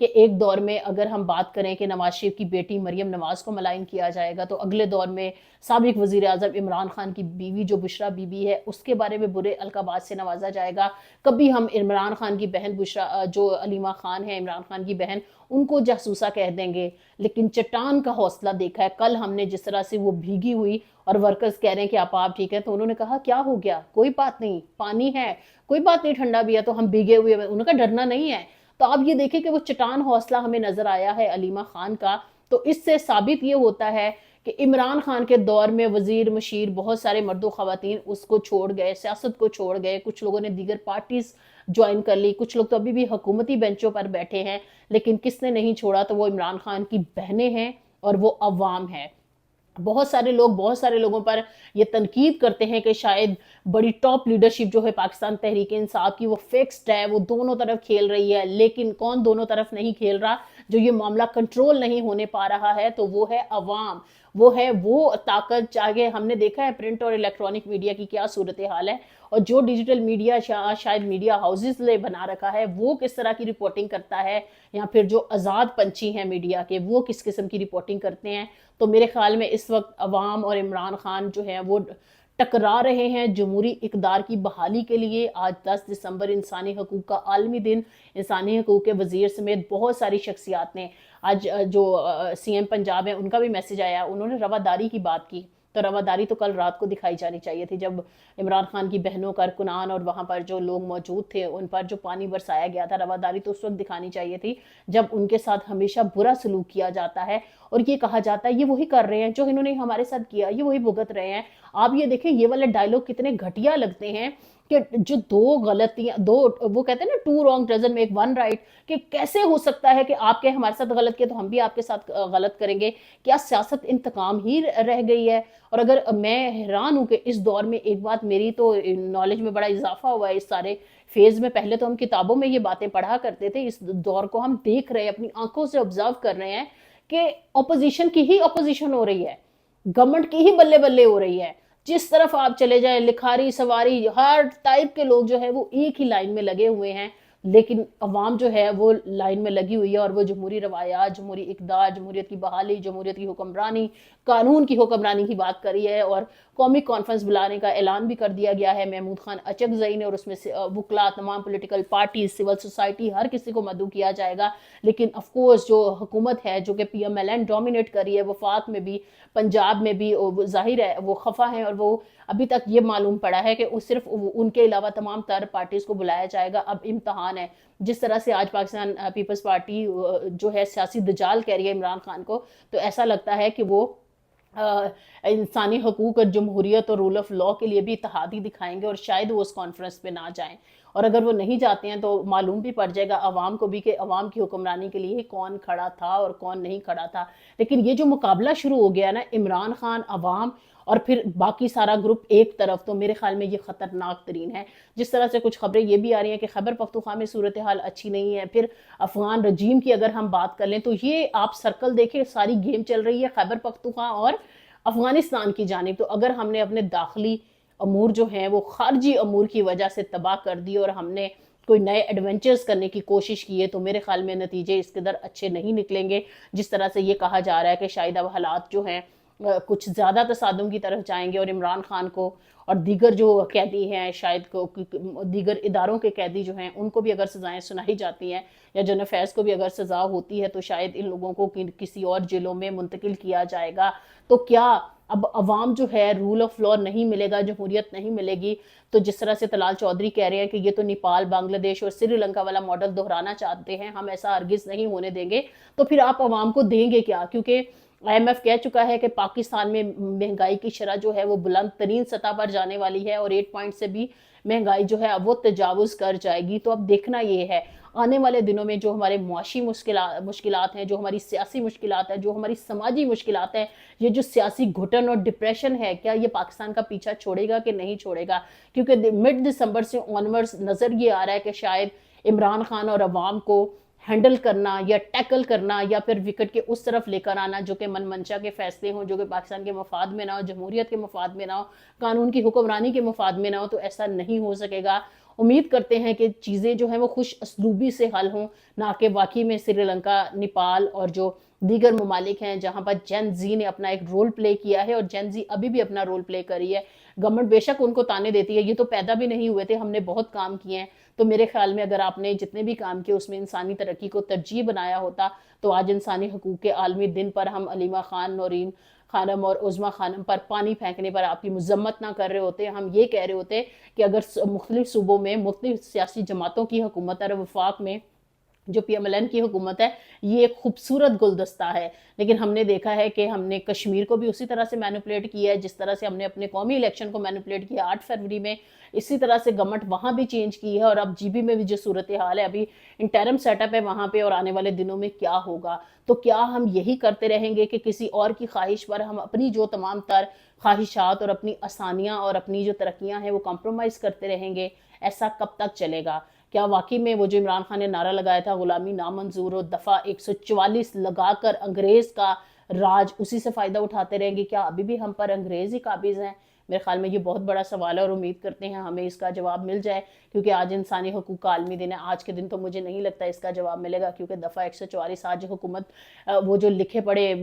کہ ایک دور میں اگر ہم بات کریں کہ نواز شریف کی بیٹی مریم نواز کو ملائن کیا جائے گا، تو اگلے دور میں سابق وزیر اعظم عمران خان کی بیوی جو بشرا بی بی ہے اس کے بارے میں برے القابات سے نوازا جائے گا. کبھی ہم عمران خان کی بہن بشرا جو علیمہ خان ہے عمران خان کی بہن، ان کو جاسوسہ کہہ دیں گے. لیکن چٹان کا حوصلہ دیکھا ہے. کل ہم نے جس طرح سے وہ بھیگی ہوئی اور ورکرز کہہ رہے ہیں کہ آپ ٹھیک ہے، تو انہوں نے کہا کیا ہو گیا، کوئی بات نہیں، پانی ہے، کوئی بات نہیں، ٹھنڈا بھی ہے، تو ہم بھیگے ہوئے، انہوں نے کہا ڈرنا نہیں ہے. تو آپ یہ دیکھیں کہ وہ چٹان حوصلہ ہمیں نظر آیا ہے علیمہ خان کا. تو اس سے ثابت یہ ہوتا ہے کہ عمران خان کے دور میں وزیر مشیر بہت سارے مرد و خواتین اس کو چھوڑ گئے، سیاست کو چھوڑ گئے. کچھ لوگوں نے دیگر پارٹیز جوائن کر لی، کچھ لوگ تو ابھی بھی حکومتی بینچوں پر بیٹھے ہیں. لیکن کس نے نہیں چھوڑا؟ تو وہ عمران خان کی بہنیں ہیں اور وہ عوام ہے. بہت سارے لوگوں پر یہ تنقید کرتے ہیں کہ شاید بڑی ٹاپ لیڈرشپ جو ہے پاکستان تحریک انصاف کی وہ فکسڈ ہے، وہ دونوں طرف کھیل رہی ہے. لیکن کون دونوں طرف نہیں کھیل رہا؟ جو یہ معاملہ کنٹرول نہیں ہونے پا رہا ہے تو وہ ہے عوام، وہ ہے وہ طاقت. چاہے ہم نے دیکھا ہے پرنٹ اور الیکٹرانک میڈیا کی کیا صورتحال ہے، اور جو ڈیجیٹل میڈیا شاید میڈیا ہاؤسز نے بنا رکھا ہے وہ کس طرح کی رپورٹنگ کرتا ہے، یا پھر جو آزاد پنچھی ہیں میڈیا کے وہ کس قسم کی رپورٹنگ کرتے ہیں. تو میرے خیال میں اس وقت عوام اور عمران خان جو ہیں وہ ٹکرا رہے ہیں جمہوری اقدار کی بحالی کے لیے. آج 10 دسمبر انسانی حقوق کا عالمی دن. انسانی حقوق کے وزیر سمیت بہت ساری شخصیات نے آج جو سی ایم پنجاب ہیں ان کا بھی میسج آیا، انہوں نے رواداری کی بات کی. تو رواداری تو کل رات کو دکھائی جانی چاہیے تھی جب عمران خان کی بہنوں کارکنان اور وہاں پر جو لوگ موجود تھے ان پر جو پانی برسایا گیا تھا. رواداری تو اس وقت دکھانی چاہیے تھی جب ان کے ساتھ ہمیشہ برا سلوک کیا جاتا ہے اور یہ کہا جاتا ہے یہ وہی کر رہے ہیں جو انہوں نے ہمارے ساتھ کیا، یہ وہی بھگت رہے ہیں. آپ یہ دیکھیں یہ والے ڈائلوگ کتنے گھٹیا لگتے ہیں کہ جو دو غلطیاں، وہ کہتے ہیں نا two wrong doesn't make one right, کہ کیسے ہو سکتا ہے کہ آپ کے ہمارے ساتھ غلط کیا تو ہم بھی آپ کے ساتھ غلط کریں گے؟ کیا سیاست انتقام ہی رہ گئی ہے؟ اور اگر میں حیران ہوں کہ اس دور میں ایک بات میری تو نالج میں بڑا اضافہ ہوا ہے اس سارے فیز میں. پہلے تو ہم کتابوں میں یہ باتیں پڑھا کرتے تھے، اس دور کو ہم دیکھ رہے ہیں، اپنی آنکھوں سے آبزرو کر رہے ہیں کہ اپوزیشن کی ہی اپوزیشن ہو رہی ہے، گورنمنٹ کی ہی بلے بلے ہو رہی ہے. جس طرف آپ چلے جائیں لکھاری سواری ہر ٹائپ کے لوگ جو ہے وہ ایک ہی لائن میں لگے ہوئے ہیں. لیکن عوام جو ہے وہ لائن میں لگی ہوئی ہے اور وہ جمہوری روایات، جمہوری اقدار، جمہوریت کی بحالی، جمہوریت کی حکمرانی، قانون کی حکمرانی کی بات کری ہے. اور قومی کانفرنس بلانے کا اعلان بھی کر دیا گیا ہے محمود خان اچکزئی نے، اور اس میں وکلا، تمام پولیٹیکل پارٹیز، سول سوسائٹی، ہر کسی کو مدعو کیا جائے گا. لیکن آف کورس جو حکومت ہے جو کہ P M L N dominate کر رہی ہے، وفاق میں بھی پنجاب میں بھی ظاہر ہے وہ خفا ہیں، اور وہ ابھی تک یہ معلوم پڑا ہے کہ صرف ان کے علاوہ تمام تر پارٹیز کو بلایا جائے گا. اب امتحان ہے جس طرح سے آج پاکستان پیپلز پارٹی جو ہے سیاسی دجال کہہ رہی ہے عمران خان کو، تو ایسا لگتا ہے کہ وہ انسانی حقوق اور جمہوریت اور رول آف لا کے لیے بھی اتحادی دکھائیں گے، اور شاید وہ اس کانفرنس پہ نہ جائیں. اور اگر وہ نہیں جاتے ہیں تو معلوم بھی پڑ جائے گا عوام کو بھی کہ عوام کی حکمرانی کے لیے کون کھڑا تھا اور کون نہیں کھڑا تھا. لیکن یہ جو مقابلہ شروع ہو گیا نا عمران خان، عوام اور پھر باقی سارا گروپ ایک طرف، تو میرے خیال میں یہ خطرناک ترین ہے. جس طرح سے کچھ خبریں یہ بھی آ رہی ہیں کہ خیبر پختونخوا میں صورتحال اچھی نہیں ہے. پھر افغان رجیم کی اگر ہم بات کر لیں تو یہ آپ سرکل دیکھیں، ساری گیم چل رہی ہے خیبر پختونخوا اور افغانستان کی جانب. تو اگر ہم نے اپنے داخلی امور جو ہیں وہ خارجی امور کی وجہ سے تباہ کر دی اور ہم نے کوئی نئے ایڈونچرز کرنے کی کوشش کی ہے، تو میرے خیال میں نتیجے اس قدر اچھے نہیں نکلیں گے. جس طرح سے یہ کہا جا رہا ہے کہ شاید اب حالات جو ہیں کچھ زیادہ تصادم کی طرف جائیں گے، اور عمران خان کو اور دیگر جو قیدی ہیں، شاید دیگر اداروں کے قیدی جو ہیں ان کو بھی اگر سزائیں سنائی جاتی ہیں یا جنرل فیض کو بھی اگر سزا ہوتی ہے تو شاید ان لوگوں کو کسی اور جیلوں میں منتقل کیا جائے گا. تو کیا اب عوام جو ہے رول آف لا نہیں ملے گا، جمہوریت نہیں ملے گی؟ تو جس طرح سے طلال چودھری کہہ رہے ہیں کہ یہ تو نیپال، بنگلہ دیش اور سری لنکا والا ماڈل دہرانا چاہتے ہیں، ہم ایسا ہرگز نہیں ہونے دیں گے. تو پھر آپ عوام کو دیں گے کیا؟ کیونکہ آئی ایم ایف کہہ چکا ہے کہ پاکستان میں مہنگائی کی شرح جو ہے وہ بلند ترین سطح پر جانے والی ہے، اور 8 پوائنٹ سے بھی مہنگائی جو ہے اب وہ تجاوز کر جائے گی. تو اب دیکھنا یہ ہے آنے والے دنوں میں جو ہمارے معاشی مشکلات ہیں، جو ہماری سیاسی مشکلات ہیں، جو ہماری سماجی مشکلات ہیں، یہ جو سیاسی گھٹن اور ڈپریشن ہے، کیا یہ پاکستان کا پیچھا چھوڑے گا کہ نہیں چھوڑے گا؟ کیونکہ مڈ دسمبر سے آنورڈز نظر یہ آ رہا ہے کہ شاید عمران خان اور عوام کو ہینڈل کرنا یا ٹیکل کرنا یا پھر وکٹ کے اس طرف لے کر آنا جو کہ من منشا کے فیصلے ہوں، جو کہ پاکستان کے مفاد میں نہ ہو، جمہوریت کے مفاد میں نہ ہو، قانون کی حکمرانی کے مفاد میں نہ ہو، تو ایسا نہیں ہو سکے گا. امید کرتے ہیں کہ چیزیں جو ہیں وہ خوش اسلوبی سے حل ہوں، نہ کہ واقعی میں سری لنکا، نیپال اور جو دیگر ممالک ہیں جہاں پر جین زی نے اپنا ایک رول پلے کیا ہے، اور جین زی ابھی بھی اپنا رول پلے کر رہی ہے۔ گورنمنٹ بے شک ان کو تانے دیتی ہے، یہ تو پیدا بھی نہیں ہوئے تھے، ہم نے بہت کام کیے ہیں۔ تو میرے خیال میں اگر آپ نے جتنے بھی کام کیے اس میں انسانی ترقی کو ترجیح بنایا ہوتا تو آج انسانی حقوق کے عالمی دن پر ہم علیمہ خان، نورین خانم اور عظمیٰ خانم پر پانی پھینکنے پر آپ کی مذمت نہ کر رہے ہوتے، ہم یہ کہہ رہے ہوتے کہ اگر مختلف صوبوں میں مختلف سیاسی جماعتوں کی حکومت اور وفاق میں جو پی ایم ایل این کی حکومت ہے، یہ ایک خوبصورت گلدستہ ہے، لیکن ہم نے دیکھا ہے کہ ہم نے کشمیر کو بھی اسی طرح سے مینوپولیٹ کیا ہے جس طرح سے ہم نے اپنے قومی الیکشن کو مینوپولیٹ کیا 8 فروری میں، اسی طرح سے گورنمنٹ وہاں بھی چینج کی ہے، اور اب جی بی میں بھی جو صورتحال ہے، ابھی انٹرم سیٹ اپ ہے وہاں پہ، اور آنے والے دنوں میں کیا ہوگا؟ تو کیا ہم یہی کرتے رہیں گے کہ کسی اور کی خواہش پر ہم اپنی جو تمام تر خواہشات اور اپنی آسانیاں اور اپنی جو ترقیاں ہیں وہ کمپرومائز کرتے رہیں گے؟ ایسا کب تک چلے گا؟ کیا واقعی میں وہ جو عمران خان نے نعرہ لگایا تھا غلامی نامنظور، اور دفعہ 144 لگا کر انگریز کا راج اسی سے فائدہ اٹھاتے رہیں گے؟ کیا ابھی بھی ہم پر انگریز ہی قابض ہیں؟ میرے خیال میں یہ بہت بڑا سوال ہے، اور امید کرتے ہیں ہمیں اس کا جواب مل جائے، کیونکہ آج انسانی حقوق کا عالمی دن ہے۔ آج کے دن تو مجھے نہیں لگتا اس کا جواب ملے گا، کیونکہ دفعہ 144 آج حکومت وہ جو لکھے پڑے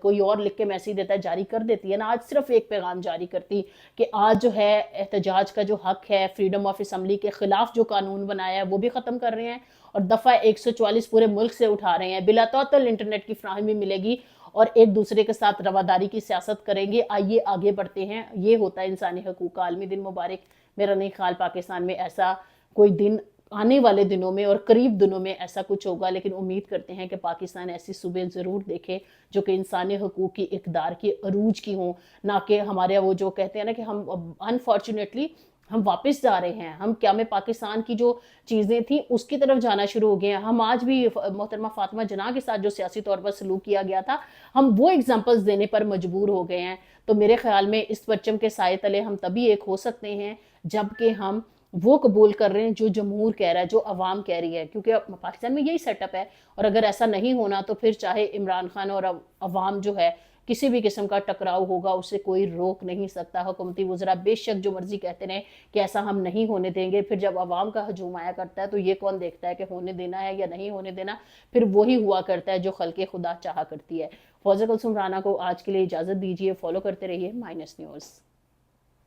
کوئی اور لکھ کے میسیج دیتا ہے جاری کر دیتی ہے نا، آج صرف ایک پیغام جاری کرتی کہ آج جو ہے احتجاج کا جو حق ہے، فریڈم آف اسمبلی کے خلاف جو قانون بنایا ہے وہ بھی ختم کر رہے ہیں، اور دفعہ 144 پورے ملک سے اٹھا رہے ہیں۔ بلا تعطل انٹرنیٹ کی فراہمی ملے گی اور ایک دوسرے کے ساتھ رواداری کی سیاست کریں گے۔ آئیے آگے بڑھتے ہیں، یہ ہوتا ہے انسانی حقوق کا عالمی دن مبارک۔ میرا نہیں خیال پاکستان میں ایسا کوئی دن آنے والے دنوں میں اور قریب دنوں میں ایسا کچھ ہوگا، لیکن امید کرتے ہیں کہ پاکستان ایسی صوبے ضرور دیکھے جو کہ انسانی حقوق کی اقدار کی عروج کی ہوں، نہ کہ ہمارے وہ جو کہتے ہیں نا کہ ہم انفارچونیٹلی ہم واپس جا رہے ہیں، ہم قیام پاکستان کی جو چیزیں تھیں اس کی طرف جانا شروع ہو گئے ہیں۔ ہم آج بھی محترمہ فاطمہ جناح کے ساتھ جو سیاسی طور پر سلوک کیا گیا تھا، ہم وہ اگزامپلز دینے پر مجبور ہو گئے ہیں۔ تو میرے خیال میں اس پرچم کے سائے تلے ہم تبھی ایک ہو سکتے ہیں جبکہ ہم وہ قبول کر رہے ہیں جو جمہور کہہ رہا ہے، جو عوام کہہ رہی ہے، کیونکہ پاکستان میں یہی سیٹ اپ ہے، اور اگر ایسا نہیں ہونا تو پھر چاہے عمران خان اور عوام جو ہے کسی بھی قسم کا ٹکراؤ ہوگا، اسے کوئی روک نہیں سکتا۔ حکومتی وزراء بے شک جو مرضی کہتے رہیں کہ ایسا ہم نہیں ہونے دیں گے، پھر جب عوام کا ہجوم آیا کرتا ہے تو یہ کون دیکھتا ہے کہ ہونے دینا ہے یا نہیں ہونے دینا؟ پھر وہی ہوا کرتا ہے جو خلق خدا چاہا کرتی ہے۔ فوزیہ کلثوم رانا کو آج کے لیے اجازت دیجیے، فالو کرتے رہیے مائنس نیوز۔